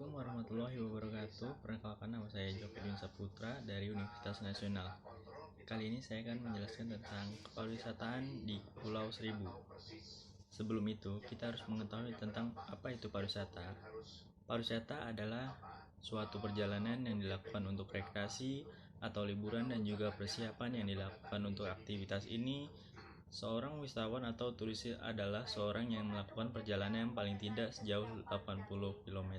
Assalamualaikum warahmatullahi wabarakatuh. Perkenalkan, nama saya Jokudin Saputra dari Universitas Nasional. Kali ini saya akan menjelaskan tentang kepariwisataan di Pulau Seribu. Sebelum itu, kita harus mengetahui tentang apa itu pariwisata. Pariwisata adalah suatu perjalanan yang dilakukan untuk rekreasi atau liburan dan juga persiapan yang dilakukan untuk aktivitas ini. Seorang wisatawan atau turis adalah seorang yang melakukan perjalanan yang paling tidak sejauh 80 km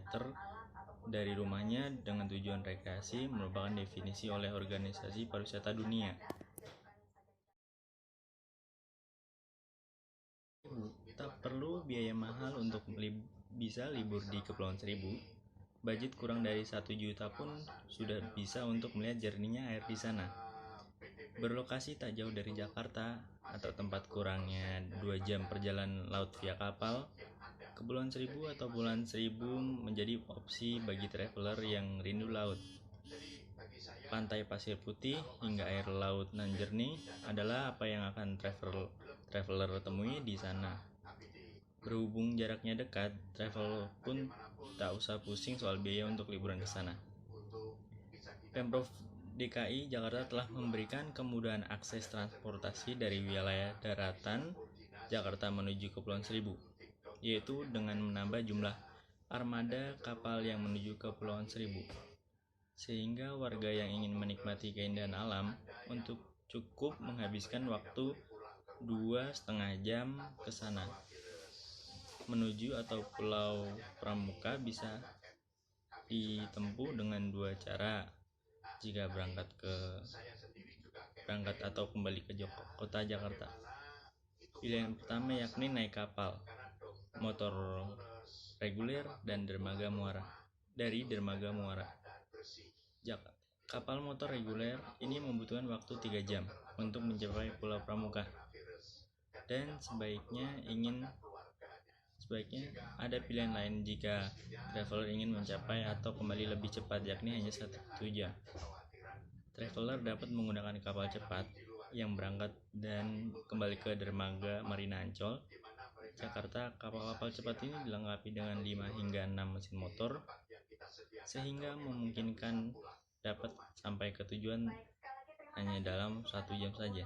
dari rumahnya dengan tujuan rekreasi, merupakan definisi oleh Organisasi Pariwisata Dunia. Tak perlu biaya mahal untuk bisa libur di Kepulauan Seribu. Budget kurang dari 1 juta pun sudah bisa untuk melihat jernihnya air di sana. Berlokasi tak jauh dari Jakarta atau tempat kurangnya 2 jam perjalanan laut via kapal, Kepulauan Seribu atau Pulau Seribu menjadi opsi bagi traveler yang rindu laut. Pantai pasir putih hingga air laut nan jernih adalah apa yang akan traveler temui di sana. Berhubung jaraknya dekat, travel pun tak usah pusing soal biaya untuk liburan ke sana. Pemprov DKI Jakarta telah memberikan kemudahan akses transportasi dari wilayah daratan Jakarta menuju Kepulauan Seribu, yaitu dengan menambah jumlah armada kapal yang menuju ke Kepulauan Seribu, sehingga warga yang ingin menikmati keindahan alam untuk cukup menghabiskan waktu 2,5 jam ke sana. Menuju atau Pulau Pramuka bisa ditempuh dengan 2 cara jika berangkat atau kembali ke kota Jakarta. Pilihan pertama yakni naik kapal motor reguler dan dermaga muara dari dermaga muara. Kapal motor reguler ini membutuhkan waktu 3 jam untuk mencapai Pulau Pramuka, dan sebaiknya ada pilihan lain jika traveler ingin mencapai atau kembali lebih cepat, yakni hanya 1 jam. Traveler dapat menggunakan kapal cepat yang berangkat dan kembali ke dermaga Marina Ancol, Jakarta. Kapal-kapal cepat ini dilengkapi dengan 5 hingga 6 mesin motor, sehingga memungkinkan dapat sampai ke tujuan hanya dalam 1 jam saja.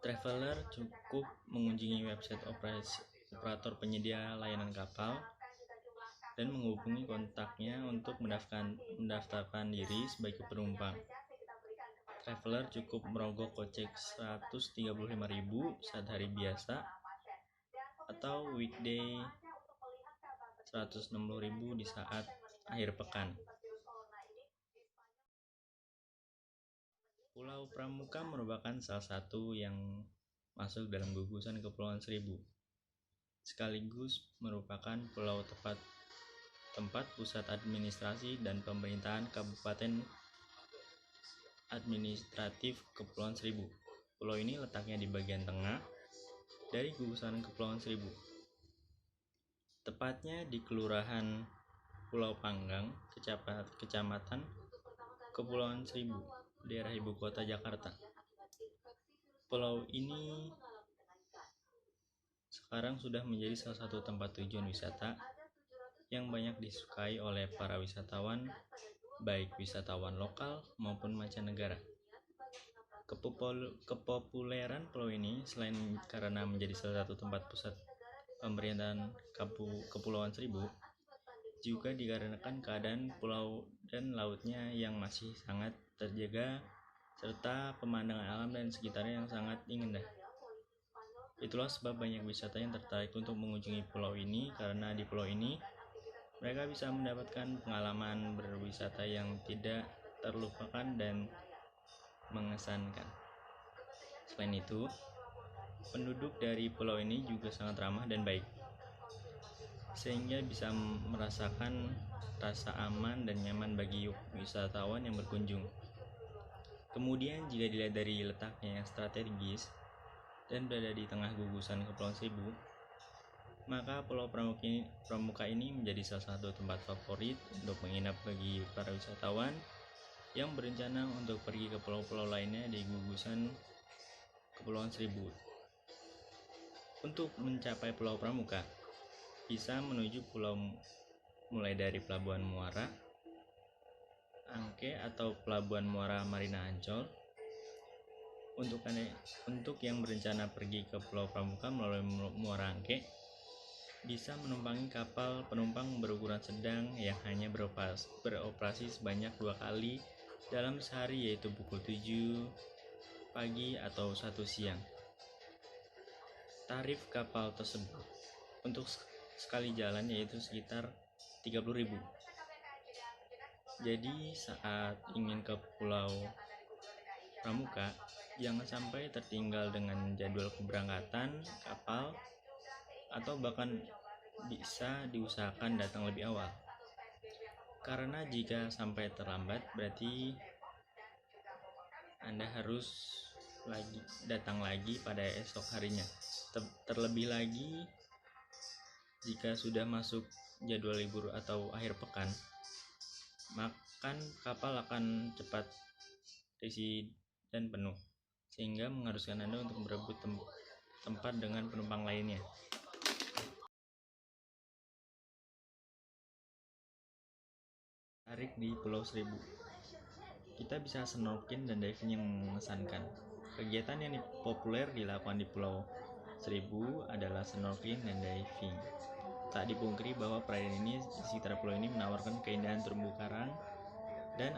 Traveler cukup mengunjungi website operator penyedia layanan kapal dan menghubungi kontaknya untuk mendaftarkan diri sebagai penumpang. Traveler cukup merogoh kocek 135.000 saat hari biasa atau weekday 160.000 di saat akhir pekan. Pulau Pramuka merupakan salah satu yang masuk dalam gugusan Kepulauan Seribu, sekaligus merupakan pulau tempat pusat administrasi dan pemerintahan Kabupaten Administratif Kepulauan Seribu. Pulau ini letaknya di bagian tengah dari gugusan Kepulauan Seribu, tepatnya di Kelurahan Pulau Panggang, Kecamatan Kepulauan Seribu, daerah ibu kota Jakarta. Pulau ini sekarang sudah menjadi salah satu tempat tujuan wisata yang banyak disukai oleh para wisatawan, baik wisatawan lokal maupun mancanegara. Kepopuleran pulau ini selain karena menjadi salah satu tempat pusat pemerintahan Kepulauan Seribu, juga dikarenakan keadaan pulau dan lautnya yang masih sangat terjaga, serta pemandangan alam dan sekitarnya yang sangat indah. Itulah sebab banyak wisata yang tertarik untuk mengunjungi pulau ini, karena di pulau ini mereka bisa mendapatkan pengalaman berwisata yang tidak terlupakan dan mengesankan. Selain itu, penduduk dari pulau ini juga sangat ramah dan baik, sehingga bisa merasakan rasa aman dan nyaman bagi wisatawan yang berkunjung. Kemudian jika dilihat dari letaknya yang strategis dan berada di tengah gugusan Kepulauan Seribu, maka Pulau Pramuka ini menjadi salah satu tempat favorit untuk menginap bagi para wisatawan yang berencana untuk pergi ke pulau-pulau lainnya di gugusan Kepulauan Seribu. Untuk mencapai Pulau Pramuka, bisa menuju Pulau mulai dari Pelabuhan Muara Angke atau Pelabuhan Muara Marina Ancol. Untuk yang berencana pergi ke Pulau Pramuka melalui Muara Angke, bisa menumpangi kapal penumpang berukuran sedang yang hanya beroperasi sebanyak 2 kali dalam sehari, yaitu pukul 7 pagi atau 1 siang. Tarif kapal tersebut untuk sekali jalan yaitu sekitar 30.000. Jadi saat ingin ke Pulau Pramuka, jangan sampai tertinggal dengan jadwal keberangkatan kapal, atau bahkan bisa diusahakan datang lebih awal. Karena jika sampai terlambat, berarti Anda harus datang lagi pada esok harinya. Terlebih lagi jika sudah masuk jadwal libur atau akhir pekan, maka kapal akan cepat terisi dan penuh, sehingga mengharuskan Anda untuk berebut tempat dengan penumpang lainnya. Tarik di Pulau Seribu. Kita bisa snorkeling dan diving yang mengesankan. Kegiatan yang populer dilakukan di Pulau Seribu adalah snorkeling dan diving. Tak dipungkiri bahwa perairan ini di sekitar pulau ini menawarkan keindahan terumbu karang dan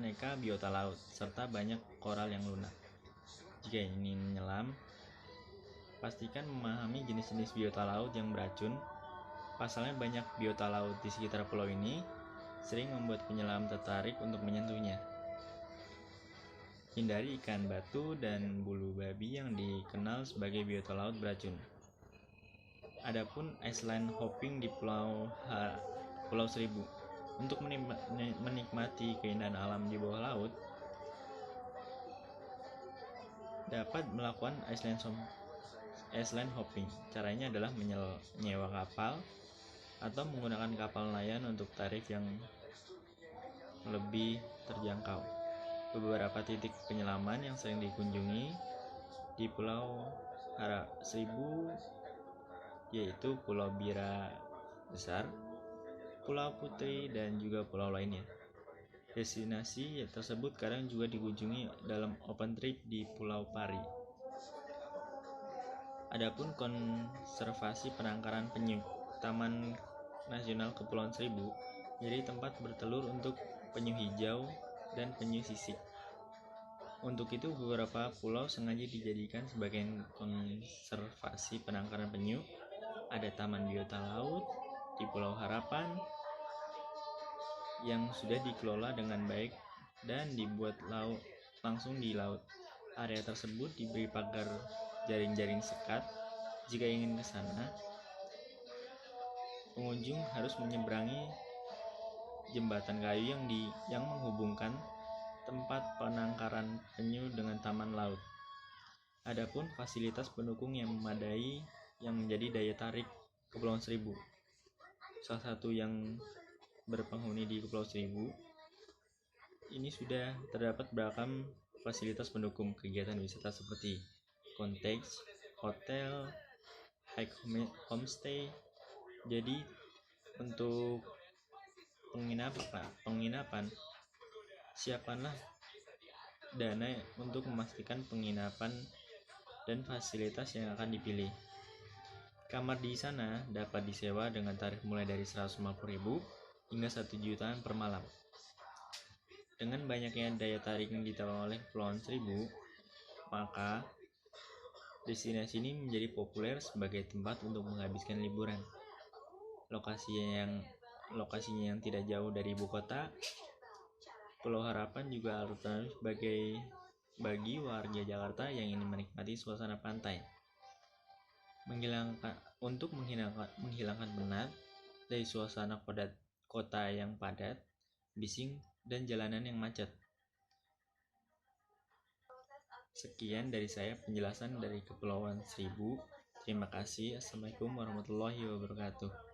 aneka biota laut, serta banyak koral yang lunak. Jika ingin menyelam, pastikan memahami jenis-jenis biota laut yang beracun. Pasalnya banyak biota laut di sekitar pulau ini sering membuat penyelam tertarik untuk menyentuhnya. Hindari ikan batu dan bulu babi yang dikenal sebagai biota laut beracun. Adapun island hopping di Pulau Seribu. Untuk menikmati keindahan alam di bawah laut, dapat melakukan island hopping. Caranya adalah menyewa kapal atau menggunakan kapal nelayan untuk tarif yang lebih terjangkau. Beberapa titik penyelaman yang sering dikunjungi di Pulau Seribu yaitu Pulau Bira Besar, Pulau Putri, dan juga pulau lainnya. Destinasi tersebut kadang juga dikunjungi dalam open trip di Pulau Pari. Adapun konservasi penangkaran penyu, Taman Nasional Kepulauan Seribu jadi tempat bertelur untuk penyu hijau dan penyu sisik. Untuk itu beberapa pulau sengaja dijadikan sebagai konservasi penangkaran penyu. Ada Taman Biota Laut di Pulau Harapan yang sudah dikelola dengan baik dan dibuat langsung di laut. Area tersebut diberi pagar jaring-jaring sekat. Jika ingin ke sana, pengunjung harus menyeberangi jembatan kayu yang menghubungkan tempat penangkaran penyu dengan taman laut. Adapun fasilitas pendukung yang memadai yang menjadi daya tarik Kepulauan Seribu. Salah satu yang berpenghuni di Kepulauan Seribu ini sudah terdapat beragam fasilitas pendukung kegiatan wisata seperti cottage, hotel, hike homestay. Jadi untuk penginapan, siapkanlah dana untuk memastikan penginapan dan fasilitas yang akan dipilih. Kamar di sana dapat disewa dengan tarif mulai dari 150.000 hingga 1 jutaan per malam. Dengan banyaknya daya tarik yang ditawarkan oleh Kepulauan Seribu, maka destinasi ini menjadi populer sebagai tempat untuk menghabiskan liburan. Lokasinya yang tidak jauh dari ibu kota, Pulau Harapan juga alternatif bagi warga Jakarta yang ingin menikmati suasana pantai. Untuk menghilangkan penat dari suasana kota yang padat, bising, dan jalanan yang macet. Sekian dari saya penjelasan dari Kepulauan Seribu. Terima kasih. Assalamualaikum warahmatullahi wabarakatuh.